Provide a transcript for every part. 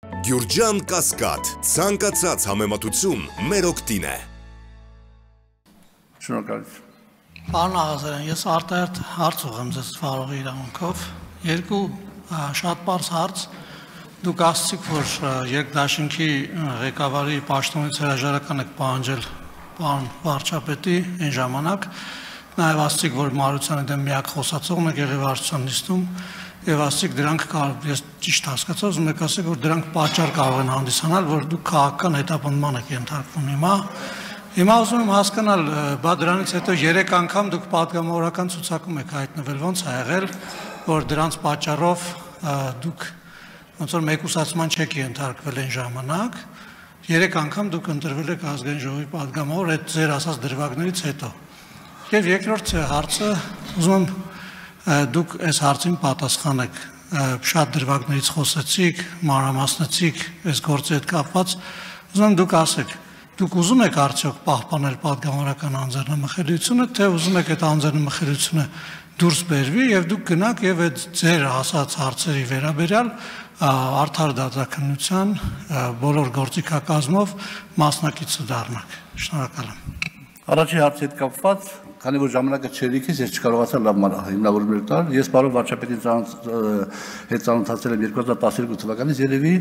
Գյուրջան Կասկադ, ցանկացած համեմատություն մեր օգտին է։ Շնորհակալություն։ Պարոն Աղազարյան, ես արտահերթ հարց ուղղեմ ձեզ վարողի իրավունքով։ Երկու շատ պարզ հարց։ Դուք ասացիք, որ երկդաշինքի ղեկավարի պաշտոնից հրաժարական եք պահանջել պարոն վարչապետի այն ժամանակ, նաև ասացիք, որ Մարությանի դեմ միակ խոսացողն եք եղել վարչության նիստում, եւ ասացիք դրանք ես ճիշտ հասկացա, ուզում եք ասեք, որ դրանք պատճառ կարող են հանդիսանալ, որ դուք քաղաքական հետապնդման եք ենթարկվում Հիմա ուզում եմ հասկանալ, բա դրանից հետո 3 անգամ դուք պատգամավորական ցուցակում եք հայտնվել, ոնց է եղել, որ դրանց պատճառով դուք ոնց որ մեկուսացման չեք ենթարկվել այն ժամանակ, 3 անգամ դուք ընտրվել եք ազգային ժողովի պատգամավոր այդ ձեր ասած դրվագներից հետո։ Եվ երկրորդ հարցը, ուզում եմ դուք այս հարցին պատասխանեք, շատ դրվագներից խոսեցիք, մանրամասնեցիք այս գործի հետ կապված, ուզում եմ դուք ասեք, դուք ուզում եք արդյոք պահպանել պատգամավորական անձեռնմխելիությունը, թե ուզում եք այդ անձեռնմխելիությունը դուրս բերվի եւ դուք գնաք եւ այդ ձեր ասած հարցերի վերաբերյալ արդար դատաքննության բոլոր գործիքակազմով մասնակիցը դառնաք։ Շնորհակալ եմ։ Առաջի հարցի հետ կապված, քանի որ ժամանակը չերիքից ես չկարողացա լավ հիմնավորումներ տալ, ես պարոն վարչապետի հետ ծանոթացել եմ 2012 թվականից, երևի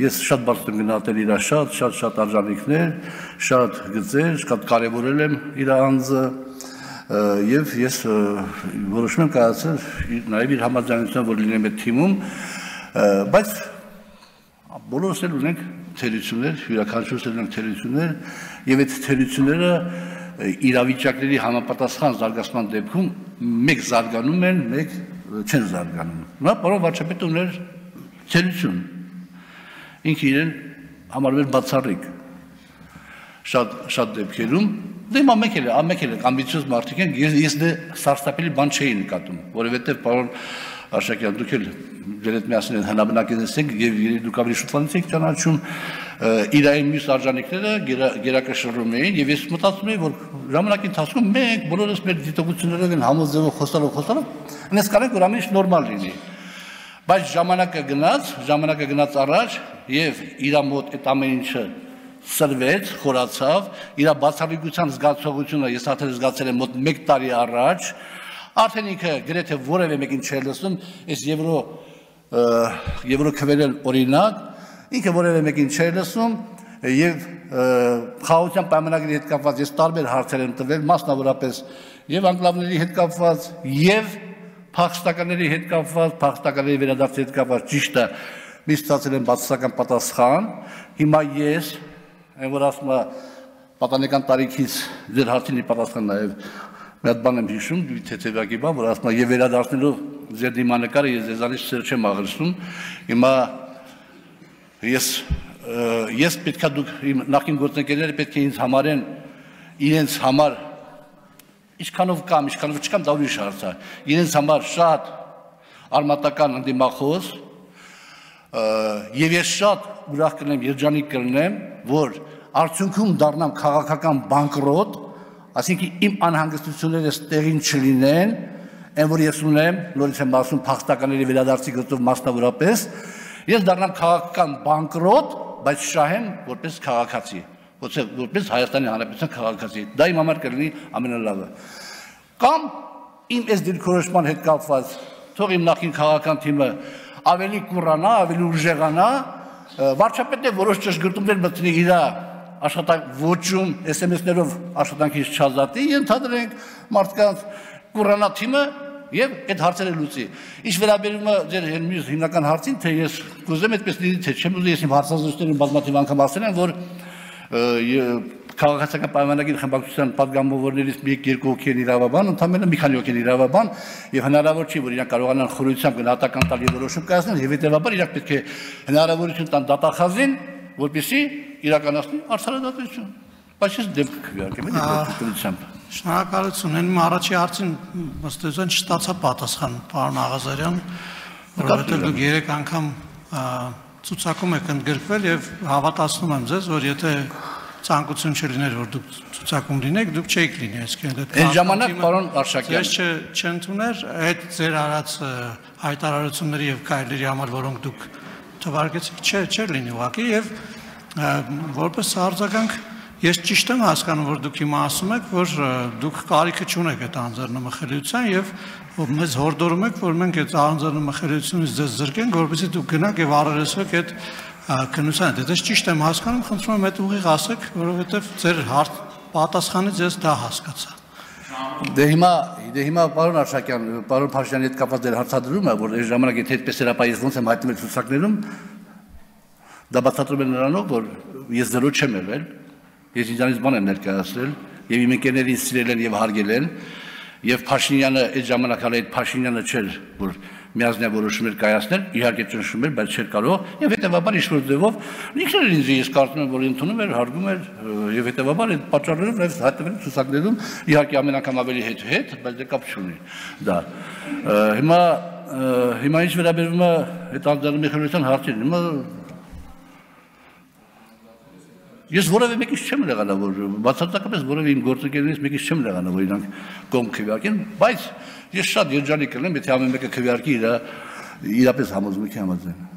ես շատ բարձր եմ գնահատել իր շատ արժանինքներ, շատ գծեր, շատ կարևորել եմ իր անձը եւ ես որոշում եմ կայացել նաեւ իր համաձայնությամբ, որ լինեմ այդ թիմում, բայց բոլորս էլ ունենք թերություններ, յուրաքանչյուրս էլ ունենք թերություններ եւ այդ թերությունները իրավիճակների համապատասխան զարգացման դեպքում մեկ զարգանում են, մեկ չեն զարգանում։ Նա պարոն վարչապետը ուներ թերություն։ Ինքը իրեն համարվել բացառիկ շատ դեպքերում, դե ամեկ էլ ամբիցիոզ մարդիկ են, ես դե սարսափելի բան չէի նկատում, որովհետեւ պարոն Արշակյան, դուք էլ ձեր հետ միասին հնաբնակեցից եք եւ դուք ավելի շուտվանից եք ճանաչում իր այն մյուս արժանինքները գերակշռում էին եւ ես մտածում եի, որ ժամանակի ընթացքում մենք բոլորս մեր դիտողություններով են համոզելով խոսալով այնպես կարենք որ ամեն ինչ նորմալ լինի, բայց ժամանակը գնաց առաջ եւ իր մոտ այդ ամեն ինչը սրվեց, խորացավ, իր բացառիկության զգացողությունը ես արդեն զգացել եմ մոտ 1 տարի առաջ, արդեն ինքը գրեթե որևէ մեկին չէր լսում, այս եվրո քվերել օրինակ, ինքը որևէ մեկին չէր լսում եւ խաղաղության պայմանագրի հետ կապված ես տարբեր հարցեր եմ տվել, մասնավորապես եւ անկլավների հետ կապված եւ փախստականների հետ կապված, փախստականների վերադարձի հետ կապված ճիշտ է, մի ստացել եմ բացասական պատասխան, հիմա ես այն որ ասում եմ պատանեկան տարիքից ձեր հարցին պատասխան նաեւ մի հատ բան եմ հիշում, թեթևակի բան, որ ասում եմ եւ վերադառնալով ձեր դիմանկարը ես ձեզանից սեր չեմ աղրսում, հիմա ես պետքա դուք իմ նախին գործընկերները պետք է ինձ համարեն իրենց համար ինչքանով կամ ինչքանով չկամ դա ուրիշ հարց է, իրենց համար շատ արմատական ընդդիմախոս եւ ես շատ ուրախ կլինեմ, երջանիկ կլինեմ, որ արդյունքում դառնամ քաղաքական բանկրոտ, այսինքն իմ անհանգստությունները տեղին չլինեն, այն որ ես ունեմ, նորից եմ ասում փախստականների վերադարձի գծով մասնավորապես, ես դառնամ քաղաքական բանկրոտ, բայց շահեմ որպես քաղաքացի, որպես Հայաստանի Հանրապետության քաղաքացի, դա իմ համար կլինի ամենալավը։ Կամ իմ այս դիրքորոշման հետ կապված, թող իմ նախին քաղաքական թիմը ավելի կուրանա, ավելի ուժեղանա, վարչապետը որոշ ճշգրտումներ մտնի իր աշխատանք ոչում SMS-ներով աշխատանքից չազատի, ենթադրենք մարդկանց կուրանա թիմը եւ այդ հարցերը լուծի։ Ինչ վերաբերում է ձեր մյուս հիմնական հարցին, թե ես կուզեմ այդպես լինի, թե չեմ ուզում, ես իմ հարցազրույցներում բազմաթիվ անգամ ասել եմ, որ քաղաքացիական պայմանագրի խմբակցության պատգամավորներից 1-2 հոգի են իրավաբան, ընդամենը մի քանի հոգի են իրավաբան եւ հնարավոր չի որ իրանք կարողանան խորությամբ գնահատական տալ եւ որոշում կայացնել եւ հետեւաբար իրանք պետք է հնարավորություն տան դատախազին, որպեսզի իրականացնի արդարադատություն։ Բայց ես դեպք քվեարկեմ դեպքությամբ։ Շնորհակալություն, այն առաջի հարցին ըստեյության չստացա պատասխան, պարոն Աղազարյան, որովհետեւ դուք 3 անգամ ցուցակում եք ընդգրկվել եւ հավատացնում եմ ձեզ, որ եթե ցանկություն չլիներ, որ դուք ցուցակում լինեք, դուք չէիք լինի, այսինքն այդ ժամանակ պարոն Արշակյան ես չընդուներ այդ ձեր արած հայտարարությունների եւ քայլերի համար, որոնք դուք քվարկեցիք չէր լինի ուղղակի եւ որպես արձագանք ես ճիշտ եմ հասկանում որ դուք հիմա ասում եք որ դուք կարիքը չունեք այդ անձեռնմխելիության եւ մեզ հորդորում եք որ մենք այդ անձեռնմխելիությունից ձեզ զրկենք որովհետեւ դուք գնաք եւ առերեսվեք այդ քննությանը դες ճիշտ եմ հասկանում խնդրում եմ այդ ուղիղ ասեք որովհետեւ ձեր պատասխանից ես դա հասկացա Դե հիմա պարոն Արշակյան, պարոն Փաշինյանի հետ կապված դեր հարցադրումը, որ այս ժամանակ եթե այդպես հրապարակից ոնց եմ հայտնել ցուցակներում, դա բացատրում է նրանով, որ ես զրո չեմ եղել, ես ինձանից բան եմ ներկայացրել, եւ իմ ընկերներին սիրել են եւ հարգել են, եւ Փաշինյանը այդ ժամանակ հələ այդ Փաշինյանը չէր, որ միազնյա որոշումներ կայացնել, իհարկե ճնշում էր, բայց չէր կարող, եւ հետեւաբար ինչ-որ ձևով ինքն ինձ ես կարծում եմ, որ ընդունում էր, հարգում էր, եւ հետեւաբար այդ պատճառներով նաեւ հայտնվել ցուցակներում, իհարկե ամեն անգամ ավելի հետ, բայց դե կապ չունի դա։ Հիմա ինչ վերաբերում է այդ անձեռնմխելիության հարցին, հիմա ես որևէ մեկից չեմ եղանավոր, բացարձակապես որևէ իմ գործընկերներից մեկից չեմ եղանավոր, որ իրանք կողմ քվեարկեն, բայց ես շատ երջանիկ կլինեմ, եթե ամեն մեկը քվեարկի իրապես համոզմունքի համաձայն։